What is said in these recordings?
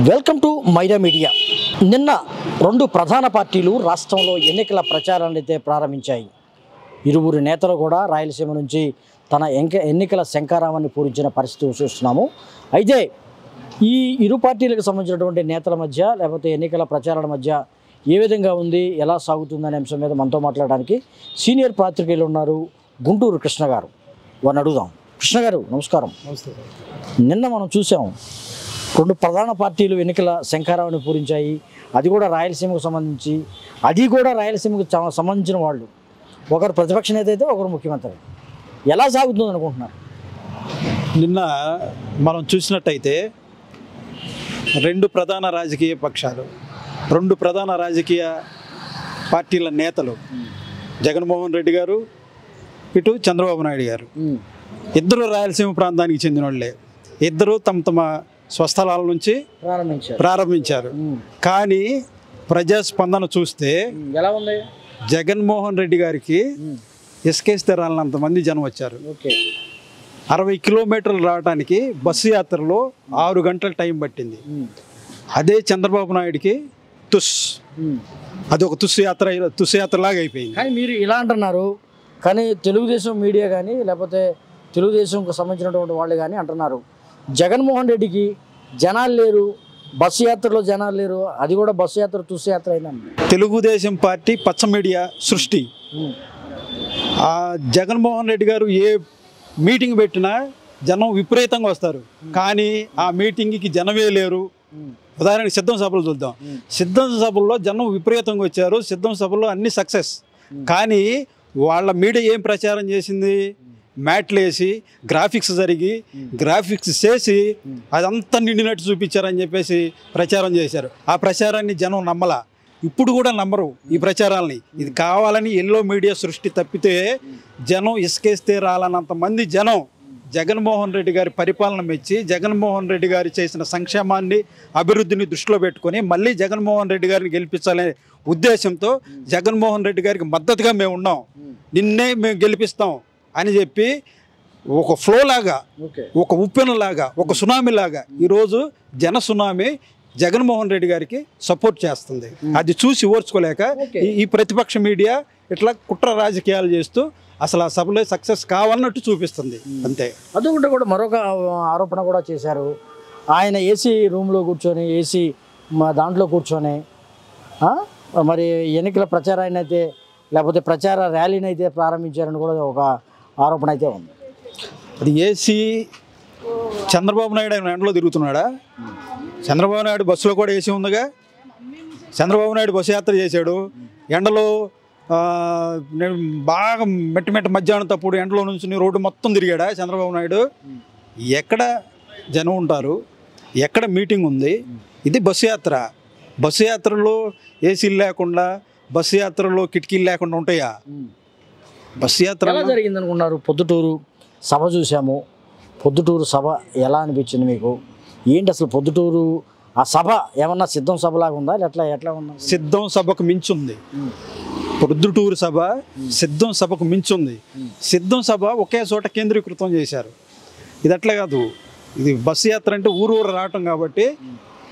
Welcome to Myra media. నిన్న రెండు ప్రధాన పార్టీలు రాష్ట్రంలో ఎన్నికల ప్రచారాన్ని అయితే ప్రారంభించాయి. ఇరువురు నేతలు కూడా రాయలసీమ నుంచి తన ఎన్నికల శంఖారావాన్ని పూరించిన పరిస్థితి చూస్తున్నాము. అయితే ఈ ఇరు పార్టీలకు సంబంధించినటువంటి నేతల మధ్య లేకపోతే ఎన్నికల ప్రచారాల మధ్య ఏ విధంగా ఉంది, ఎలా సాగుతుందనే అంశం మీద మనతో మాట్లాడడానికి సీనియర్ పాత్రికేయులు ఉన్నారు. గుంటూరు కృష్ణ గారు, వారిని అడుగుదాం. కృష్ణ గారు నమస్కారం. నిన్న మనం చూసాం రెండు ప్రధాన పార్టీలు ఎన్నికల శంఖారావాన్ని పూరించాయి. అది కూడా రాయలసీమకు సంబంధించి, అది కూడా రాయలసీమకు సంబంధించిన వాళ్ళు. ఒకరు ప్రతిపక్ష నేత అయితే ఒకరు ముఖ్యమంత్రి. ఎలా సాగుతుంది అనుకుంటున్నారు? నిన్న మనం చూసినట్టయితే రెండు ప్రధాన రాజకీయ పక్షాలు, రెండు ప్రధాన రాజకీయ పార్టీల నేతలు, జగన్మోహన్ రెడ్డి గారు, ఇటు చంద్రబాబు నాయుడు గారు, ఇద్దరు రాయలసీమ ప్రాంతానికి చెందిన వాళ్ళే. ఇద్దరు తమ తమ స్వస్థలాల నుంచి ప్రారంభించారు. కానీ ప్రజాస్పందన చూస్తే ఎలా ఉంది? జగన్మోహన్ రెడ్డి గారికి ఇసుకేస్తే రాలంతమంది జనం వచ్చారు. 60 కిలోమీటర్లు రావడానికి బస్సు యాత్రలో 6 గంటల టైం పట్టింది. అదే చంద్రబాబు నాయుడికి అది ఒక తుస్సు యాత్రలాగా అయిపోయింది. కానీ మీరు ఇలా అంటున్నారు, కానీ తెలుగుదేశం మీడియా కానీ లేకపోతే తెలుగుదేశంకు సంబంధించినటువంటి వాళ్ళు కానీ అంటున్నారు, జగన్మోహన్ రెడ్డికి జనాలు లేరు, బస్సు యాత్రలో జనాలు లేరు, అది కూడా బస్సు యాత్ర తుస్సు యాత్ర అయిందండి. తెలుగుదేశం పార్టీ పచ్చ మీడియా సృష్టి. ఆ జగన్మోహన్ రెడ్డి గారు ఏ మీటింగ్ పెట్టినా జనం విపరీతంగా వస్తారు. కానీ ఆ మీటింగ్కి జనమే లేరు. ఉదాహరణకి సిద్ధం సభలు చూద్దాం. సిద్ధం సభల్లో జనం విపరీతంగా వచ్చారు. సిద్ధం సభల్లో అన్ని సక్సెస్. కానీ వాళ్ళ మీడియా ఏం ప్రచారం చేసింది? మ్యాట్లు వేసి గ్రాఫిక్స్ చేసి అదంతా నిండినట్టు చూపించారని చెప్పేసి ప్రచారం చేశారు. ఆ ప్రచారాన్ని జనం నమ్మలా, ఇప్పుడు కూడా నమ్మరు ఈ ప్రచారాలని. ఇది కావాలని ఎల్లో మీడియా సృష్టి తప్పితే జనం ఇసుకేస్తే రాలనంత మంది జనం జగన్మోహన్ రెడ్డి గారి పరిపాలన మెచ్చి, జగన్మోహన్ రెడ్డి గారు చేసిన సంక్షేమాన్ని, అభివృద్ధిని దృష్టిలో పెట్టుకొని మళ్ళీ జగన్మోహన్ రెడ్డి గారిని గెలిపించాలనే ఉద్దేశంతో జగన్మోహన్ రెడ్డి గారికి మద్దతుగా మేము ఉన్నాం, నిన్నే మేము గెలిపిస్తాం అని చెప్పి ఒక ఫ్లో లాగా, ఒక ఉప్పెనలాగా, ఒక సునామీ లాగా ఈరోజు జన సునామీ జగన్మోహన్ రెడ్డి గారికి సపోర్ట్ చేస్తుంది. అది చూసి ఓర్చుకోలేక ఈ ప్రతిపక్ష మీడియా ఇట్లా కుట్ర రాజకీయాలు చేస్తూ అసలు ఆ సభలో సక్సెస్ కావాలన్నట్టు చూపిస్తుంది. అంతే. అదొకటి కూడా మరొక ఆరోపణ కూడా చేశారు. ఆయన ఏసీ రూమ్లో కూర్చొని, ఏసీ దాంట్లో కూర్చొని మరి ఎన్నికల ప్రచారాన్ని అయితే లేకపోతే ప్రచార ర్యాలీని అయితే ప్రారంభించారని కూడా ఒక ఆరోపణ అయితే ఉంది. అది ఏసీ చంద్రబాబు నాయుడు ఆయన ఎండలో తిరుగుతున్నాడా? చంద్రబాబు నాయుడు బస్సులో కూడా ఏసీ ఉందిగా. చంద్రబాబు నాయుడు బస్సు యాత్ర చేశాడు. ఎండలో నేను బాగా మెట్టి మధ్యాహ్నం తప్పుడు ఎండలో నుంచి రోడ్డు మొత్తం తిరిగాడా చంద్రబాబు నాయుడు? ఎక్కడ జనం ఉంటారు, ఎక్కడ మీటింగ్ ఉంది? ఇది బస్సు యాత్ర. బస్సు యాత్రలో ఏసీలు లేకుండా, బస్సు యాత్రలో కిటికీలు లేకుండా ఉంటాయా? బస్సు యాత్ర ఎలా జరిగింది అనుకున్నారు? పొద్దుటూరు సభ చూసాము. పొద్దుటూరు సభ ఎలా అనిపించింది మీకు? ఏంటి అసలు పొద్దుటూరు ఆ సభ ఏమన్నా సిద్ధం సభలాగా ఉందా? ఎట్లా ఉందా? సిద్ధం సభకు మించుంది. పొద్దుటూరు సభ సిద్ధం సభకు మించుంది. సిద్ధం సభ ఒకే చోట కేంద్రీకృతం చేశారు. ఇది అట్లా కాదు. ఇది బస్సు యాత్ర అంటే ఊరు రావటం కాబట్టి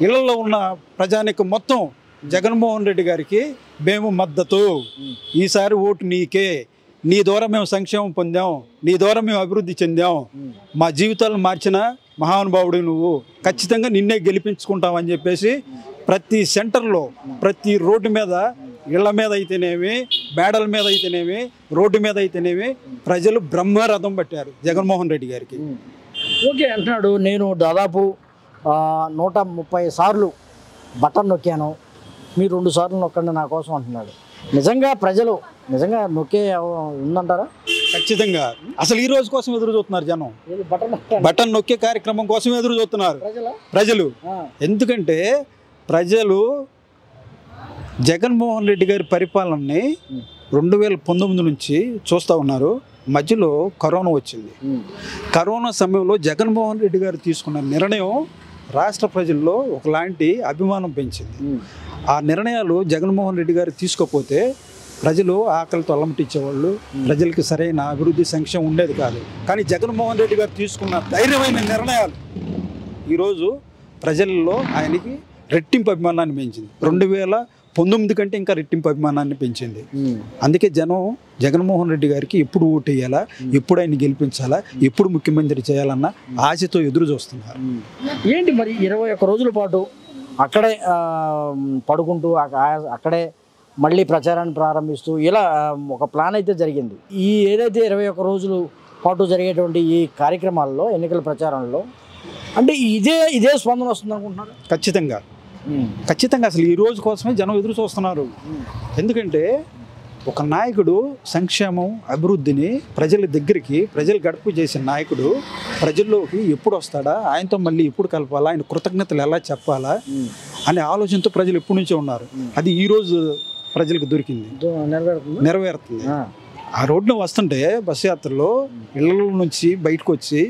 ఇళ్లలో ఉన్న ప్రజానికం మొత్తం జగన్మోహన్ రెడ్డి గారికి మేము మద్దతు, ఈసారి ఓటు నీకే, నీ ద్వారా మేము సంక్షేమం పొందాం, నీ ద్వారా మేము అభివృద్ధి చెందాం, మా జీవితాలను మార్చిన మహానుభావుడు నువ్వు, ఖచ్చితంగా నిన్నే గెలిపించుకుంటామని చెప్పేసి ప్రతి సెంటర్లో, ప్రతి రోడ్డు మీద, ఇళ్ల మీద అయితేనేమి, మేడల మీద అయితేనేమి, రోడ్డు మీద అయితేనేమి ప్రజలు బ్రహ్మరథం పట్టారు జగన్మోహన్ రెడ్డి గారికి. ఓకే అంటున్నాడు, నేను దాదాపు 130 సార్లు బటన్ నొక్కాను, మీరు 2 సార్లు నొక్కండి నా కోసం అంటున్నాడు. నిజంగా ప్రజలు నిజంగా నొక్కే ఉందంటారా? ఖచ్చితంగా. అసలు ఈ రోజు కోసం ఎదురు చూస్తున్నారు జనం. బటన్ నొక్కే కార్యక్రమం కోసం ఎదురు చూస్తున్నారు ప్రజలు. ఎందుకంటే ప్రజలు జగన్మోహన్ రెడ్డి గారి పరిపాలనని 2019 నుంచి చూస్తూ ఉన్నారు. మధ్యలో కరోనా వచ్చింది. కరోనా సమయంలో జగన్మోహన్ రెడ్డి గారు తీసుకున్న నిర్ణయం రాష్ట్ర ప్రజల్లో ఒకలాంటి అభిమానం పెంచింది. ఆ నిర్ణయాలు జగన్మోహన్ రెడ్డి గారు తీసుకోకపోతే ప్రజలు ఆకలితో అల్లమటించేవాళ్ళు, ప్రజలకి సరైన అభివృద్ధి సంక్షేమం ఉండేది కాదు. కానీ జగన్మోహన్ రెడ్డి గారు తీసుకున్న ధైర్యమైన నిర్ణయాలు ఈరోజు ప్రజల్లో ఆయనకి రెట్టింపు అభిమానాన్ని పెంచింది. 2019 కంటే ఇంకా రెట్టింపు అభిమానాన్ని పెంచింది. అందుకే జగన్మోహన్ రెడ్డి గారికి ఎప్పుడు ఓటు వేయాలా, ఎప్పుడు ఆయన గెలిపించాలా, ఎప్పుడు ముఖ్యమంత్రి చేయాలన్న ఆశతో ఎదురు చూస్తున్నారు. ఏంటి మరి 21 రోజుల పాటు అక్కడే పడుకుంటూ అక్కడే మళ్ళీ ప్రచారాన్ని ప్రారంభిస్తూ ఇలా ఒక ప్లాన్ అయితే జరిగింది. ఈ ఏదైతే 21 రోజులు పాటు జరిగేటువంటి ఈ కార్యక్రమాల్లో, ఎన్నికల ప్రచారంలో అంటే ఇదే స్పందన వస్తుంది అనుకుంటున్నారు? ఖచ్చితంగా అసలు ఈ రోజు కోసమే జనం ఎదురు చూస్తున్నారు. ఎందుకంటే ఒక నాయకుడు సంక్షేమం, అభివృద్ధిని ప్రజల దగ్గరికి, ప్రజలు గడుపు చేసిన నాయకుడు ప్రజల్లోకి ఎప్పుడు వస్తాడా, ఆయనతో మళ్ళీ ఎప్పుడు కలపాలా, ఆయన కృతజ్ఞతలు ఎలా చెప్పాలా అనే ఆలోచనతో ప్రజలు ఎప్పటి నుంచో ఉన్నారు. అది ఈ రోజు ప్రజలకు దొరికింది, నెరవేరుతుంది. ఆ రోడ్డున వస్తుంటే బస్సు యాత్రలో ఇళ్ళ నుంచి బయటకు వచ్చి,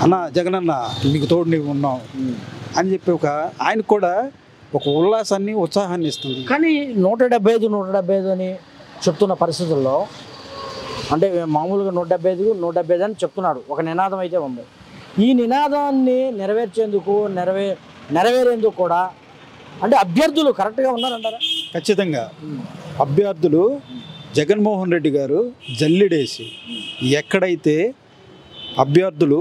అన్న జగనన్న మీకు తోడు నీవు ఉన్నావు అని చెప్పి ఆయన కూడా ఒక ఉల్లాసాన్ని, ఉత్సాహాన్ని ఇస్తుంది. కానీ 175 అని చెప్తున్న పరిస్థితుల్లో, అంటే మామూలుగా 175 అని చెప్తున్నాడు, ఒక నినాదం అయితే ఉంది. ఈ నినాదాన్ని నెరవేర్చేందుకు నెరవేరేందుకు కూడా అంటే అభ్యర్థులు కరెక్ట్గా ఉన్నారంటారా? ఖచ్చితంగా అభ్యర్థులు జగన్మోహన్ రెడ్డి గారు జల్లిడేసి ఎక్కడైతే అభ్యర్థులు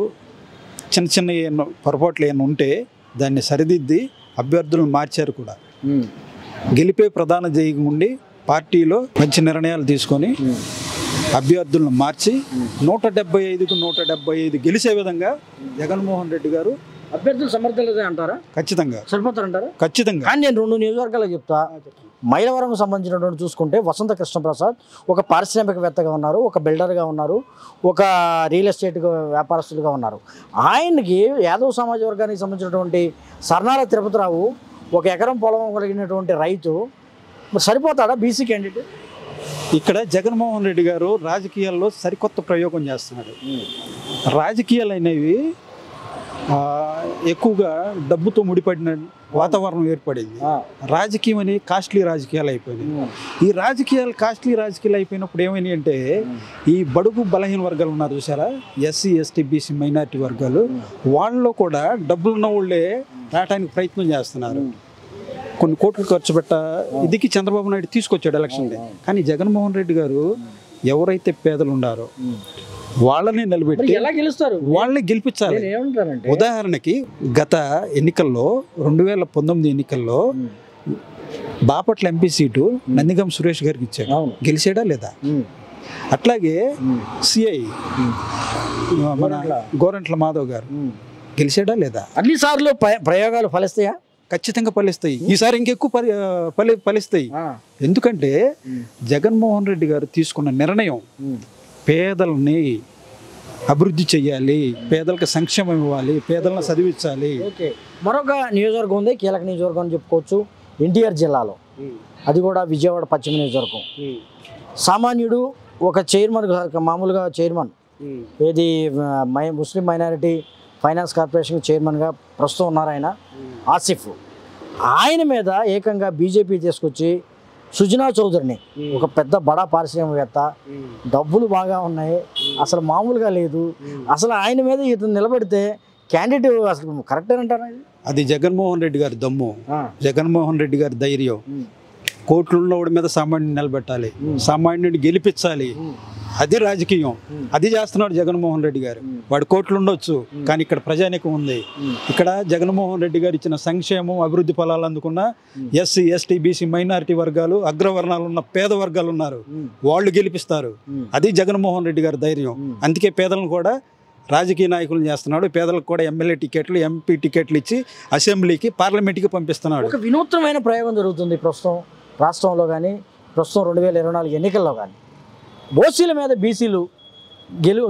చిన్న పొరపాట్లు ఏమైనా ఉంటే దాన్ని సరిదిద్ది అభ్యర్థులను మార్చారు కూడా. గెలిపే ప్రధాన ధ్యేయం ఉండి పార్టీలో మంచి నిర్ణయాలు తీసుకొని అభ్యర్థులను మార్చి 175కు 175 గెలిచే విధంగా జగన్మోహన్ రెడ్డి గారు అభ్యర్థులు సమర్థులదే అంటారా? ఖచ్చితంగా సరిపోతారంటారా? ఖచ్చితంగా. కానీ నేను 2 నియోజకవర్గాలు చెప్తా. మైలవరం సంబంధించినటువంటి చూసుకుంటే వసంత కృష్ణప్రసాద్ ఒక పారిశ్రామికవేత్తగా ఉన్నారు, ఒక బిల్డర్గా ఉన్నారు, ఒక రియల్ ఎస్టేట్ వ్యాపారస్తులుగా ఉన్నారు. ఆయనకి యాదవ్ సమాజ వర్గానికి సంబంధించినటువంటి సర్నాల తిరుపతిరావు 1 ఎకరం పొలం కలిగినటువంటి రైతు. సరిపోతాడా బీసీ క్యాండిడేట్? ఇక్కడ జగన్మోహన్ రెడ్డి గారు రాజకీయాల్లో సరికొత్త ప్రయోగం చేస్తున్నాడు. రాజకీయాలు అనేవి ఎక్కువగా డబ్బుతో ముడిపడిన వాతావరణం ఏర్పడింది. రాజకీయం అని కాస్ట్లీ రాజకీయాలు అయిపోయినాయి. ఈ కాస్ట్లీ రాజకీయాలు అయిపోయినప్పుడు ఏమైనాయి అంటే, ఈ బడుగు బలహీన వర్గాలు ఉన్నారు చూసారా, ఎస్సీ ఎస్టీ బీసీ మైనారిటీ వర్గాలు, వాళ్ళలో కూడా డబ్బులున్న వాళ్ళే రావడానికి ప్రయత్నం చేస్తున్నారు. కొన్ని కోట్లు ఖర్చు ఇదికి చంద్రబాబు నాయుడు తీసుకొచ్చాడు ఎలక్షన్. కానీ జగన్మోహన్ రెడ్డి గారు ఎవరైతే పేదలు ఉన్నారో వాళ్ళని నిలబెట్టి వాళ్ళని గెలిపించాలి. ఉదాహరణకి గత ఎన్నికల్లో 2019 ఎన్నికల్లో బాపట్ల ఎంపీ సీటు నందిగం సురేష్ గారికి ఇచ్చాడు. గెలిచాడా లేదా? అట్లాగే సిఐ మన గోరంట్ల మాధవ్ గారు గెలిచాడా లేదా? అన్నిసార్లు ప్రయోగాలు ఫలిస్తాయా? ఖచ్చితంగా ఫలిస్తాయి. ఈసారి ఇంకెక్కువ ఫలిస్తాయి. ఎందుకంటే జగన్మోహన్ రెడ్డి గారు తీసుకున్న నిర్ణయం పేదలని అభివృద్ధి చెయ్యాలి, పేదలకు సంక్షేమం ఇవ్వాలి, పేదలను చదివించాలి. మరొక నియోజకవర్గం ఉంది, కీలక నియోజకవర్గం అని చెప్పుకోవచ్చు, ఎన్టీఆర్ జిల్లాలో. అది కూడా విజయవాడ పశ్చిమ నియోజకవర్గం. సామాన్యుడు ఒక చైర్మన్, మామూలుగా చైర్మన్, ఏది ముస్లిం మైనారిటీ ఫైనాన్స్ కార్పొరేషన్ చైర్మన్గా ప్రస్తుతం ఉన్నారు ఆయన, ఆసిఫ్. ఆయన మీద ఏకంగా బీజేపీ తీసుకొచ్చి సుజనా చౌదరిని, ఒక పెద్ద బడా పారిశ్రామికవేత్త, డబ్బులు బాగా ఉన్నాయి, అసలు మామూలుగా లేదు, అసలు ఆయన మీద ఇతను నిలబెడితే క్యాండిడేట్ అసలు కరెక్ట్ అంటారా? అది జగన్మోహన్ రెడ్డి గారి దమ్ము, జగన్మోహన్ రెడ్డి గారి ధైర్యం. కోట్లున్నవాడి మీద సామాన్యుని నిలబెట్టాలి, సామాన్యుడిని గెలిపించాలి. అది రాజకీయం, అది చేస్తున్నాడు జగన్మోహన్ రెడ్డి గారు. వాడు కోట్లు ఉండొచ్చు, కానీ ఇక్కడ ప్రజానికం ఉంది. ఇక్కడ జగన్మోహన్ రెడ్డి గారు ఇచ్చిన సంక్షేమం, అభివృద్ధి ఫలాలు అందుకున్న ఎస్సీ ఎస్టీ బీసీ మైనారిటీ వర్గాలు, అగ్రవర్ణాలు ఉన్న పేద వర్గాలు ఉన్నారు, వాళ్ళు గెలిపిస్తారు. అది జగన్మోహన్ రెడ్డి గారి ధైర్యం. అందుకే పేదలను కూడా రాజకీయ నాయకులను చేస్తున్నాడు. పేదలకు కూడా ఎమ్మెల్యే టికెట్లు, ఎంపీ టికెట్లు ఇచ్చి అసెంబ్లీకి, పార్లమెంట్కి పంపిస్తున్నాడు. ఒక వినూత్నమైన ప్రయోగం జరుగుతుంది ప్రస్తుతం రాష్ట్రంలో కానీ, ప్రస్తుతం 2024 ఎన్నికల్లో కానీ. ఓసీల మీద బీసీలు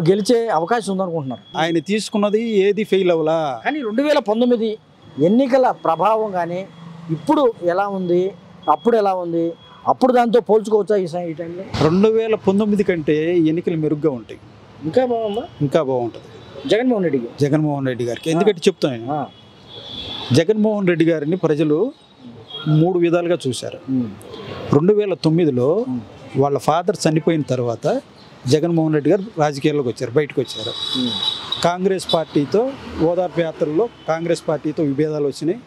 గెలిచే అవకాశం ఉందనుకుంటున్నారు. ఆయన తీసుకున్నది ఏది ఫెయిల్ అవ్వలా. కానీ 2019 ఎన్నికల ప్రభావం కానీ ఇప్పుడు ఎలా ఉంది, అప్పుడు ఎలా ఉంది, అప్పుడు దాంతో పోల్చుకోవచ్చా ఈ టైంలో? 2019 కంటే ఎన్నికలు మెరుగ్గా ఉంటాయి. ఇంకా బాగుందా? ఇంకా బాగుంటుంది జగన్మోహన్ రెడ్డి గారికి. ఎందుకంటే చెప్తాను, జగన్మోహన్ రెడ్డి గారిని ప్రజలు 3 విధాలుగా చూశారు. 2009లో వాళ్ళ ఫాదర్ చనిపోయిన తర్వాత జగన్మోహన్ రెడ్డి గారు రాజకీయాల్లోకి వచ్చారు, బయటకు వచ్చారు. కాంగ్రెస్ పార్టీతో ఓదార్పు యాత్రల్లో కాంగ్రెస్ పార్టీతో విభేదాలు వచ్చినాయి.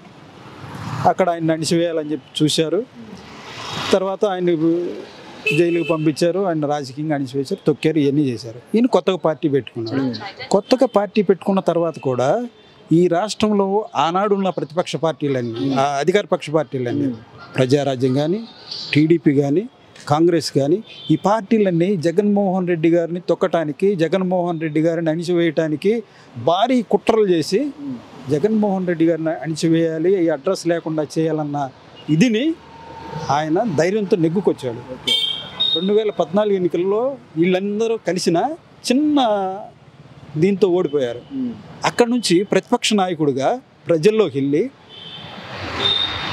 అక్కడ ఆయన అణిచివేయాలని చెప్పి చూశారు. తర్వాత ఆయన జైలుకి పంపించారు, ఆయన రాజకీయంగా అణిచివేశారు, తొక్కారు, ఇవన్నీ చేశారు. ఈయన కొత్తగా పార్టీ పెట్టుకున్నాడు. కొత్తగా పార్టీ పెట్టుకున్న తర్వాత కూడా ఈ రాష్ట్రంలో ఆనాడు ఉన్న ప్రతిపక్ష పార్టీలన్నీ, అధికార పక్ష పార్టీలన్నీ, ప్రజారాజ్యం కానీ, టీడీపీ కానీ, కాంగ్రెస్ కానీ, ఈ పార్టీలన్నీ జగన్మోహన్ రెడ్డి గారిని తొక్కటానికి, జగన్మోహన్ రెడ్డి గారిని అణిచివేయటానికి భారీ కుట్రలు చేసి జగన్మోహన్ రెడ్డి గారిని అణిచివేయాలి, ఈ అడ్రస్ లేకుండా చేయాలన్న ఇదిని ఆయన ధైర్యంతో నెగ్గుకొచ్చాడు. 2014 ఎన్నికల్లో వీళ్ళందరూ కలిసిన చిన్న దీంతో ఓడిపోయారు. అక్కడ నుంచి ప్రతిపక్ష నాయకుడిగా ప్రజల్లోకి వెళ్ళి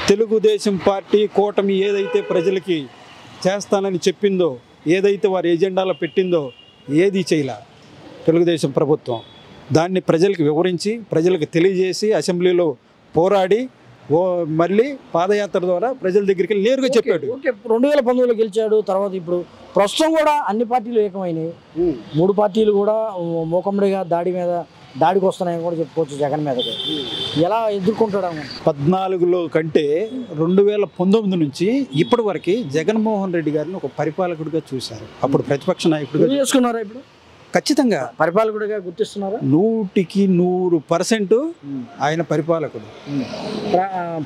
తెలుగుదేశం పార్టీ కూటమి ఏదైతే ప్రజలకి చేస్తానని చెప్పిందో, ఏదైతే వారి ఎజెండాలో పెట్టిందో ఏది చేయలే తెలుగుదేశం ప్రభుత్వం. దాన్ని ప్రజలకు వివరించి, ప్రజలకు తెలియజేసి, అసెంబ్లీలో పోరాడి మళ్ళీ పాదయాత్ర ద్వారా ప్రజల దగ్గరికి వెళ్ళి నేరుగా చెప్పాడు. 2019లో గెలిచాడు. తర్వాత ఇప్పుడు ప్రస్తుతం కూడా అన్ని పార్టీలు ఏకమైనాయి. 3 పార్టీలు కూడా మూకమ్మడిగా దాడికి వస్తున్నాయని కూడా చెప్పుకోవచ్చు జగన్ మీదకి. ఎలా ఎదుర్కొంటాడు? 14లో కంటే 2019 నుంచి ఇప్పటి వరకు జగన్మోహన్ రెడ్డి గారిని ఒక పరిపాలకుడిగా చూశారు. అప్పుడు ప్రతిపక్ష నాయకుడిగా చేసుకున్నారా? ఇప్పుడు ఖచ్చితంగా పరిపాలకుడిగా గుర్తిస్తున్నారా? 100కి 100% ఆయన పరిపాలకుడు.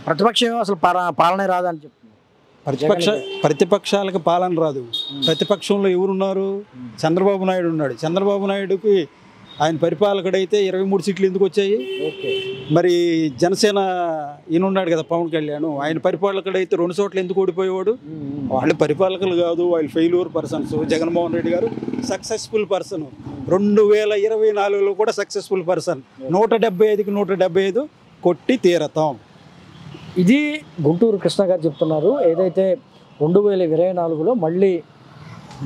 ప్రతిపక్షం అసలు పాలనే రాదని చెప్తున్నారు. ప్రతిపక్షాలకు పాలన రాదు. ప్రతిపక్షంలో ఎవరున్నారు? చంద్రబాబు నాయుడు ఉన్నాడు. చంద్రబాబు నాయుడుకి ఆయన పరిపాలకుడైతే 23 సీట్లు ఎందుకు వచ్చాయి? మరి జనసేన ఈయన ఉన్నాడు కదా, పవన్ కళ్యాణ్, ఆయన పరిపాలకుడైతే 2 చోట్ల ఎందుకు ఓడిపోయేవాడు? వాళ్ళు పరిపాలకులు కాదు, వాళ్ళు ఫెయిల్యూర్ పర్సన్స్. జగన్మోహన్ రెడ్డి గారు సక్సెస్ఫుల్ పర్సన్. 2024లో కూడా సక్సెస్ఫుల్ పర్సన్. 175కి 175 కొట్టి తీరతాం. ఇది గుంటూరు కృష్ణ గారు చెప్తున్నారు. ఏదైతే 2024లో మళ్ళీ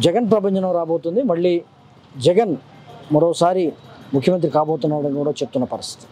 జగన్ ప్రభంజనం రాబోతుంది, మళ్ళీ జగన్ మరోసారి ముఖ్యమంత్రి కాబోతున్నాడని కూడా చెప్తున్న పరిస్థితి.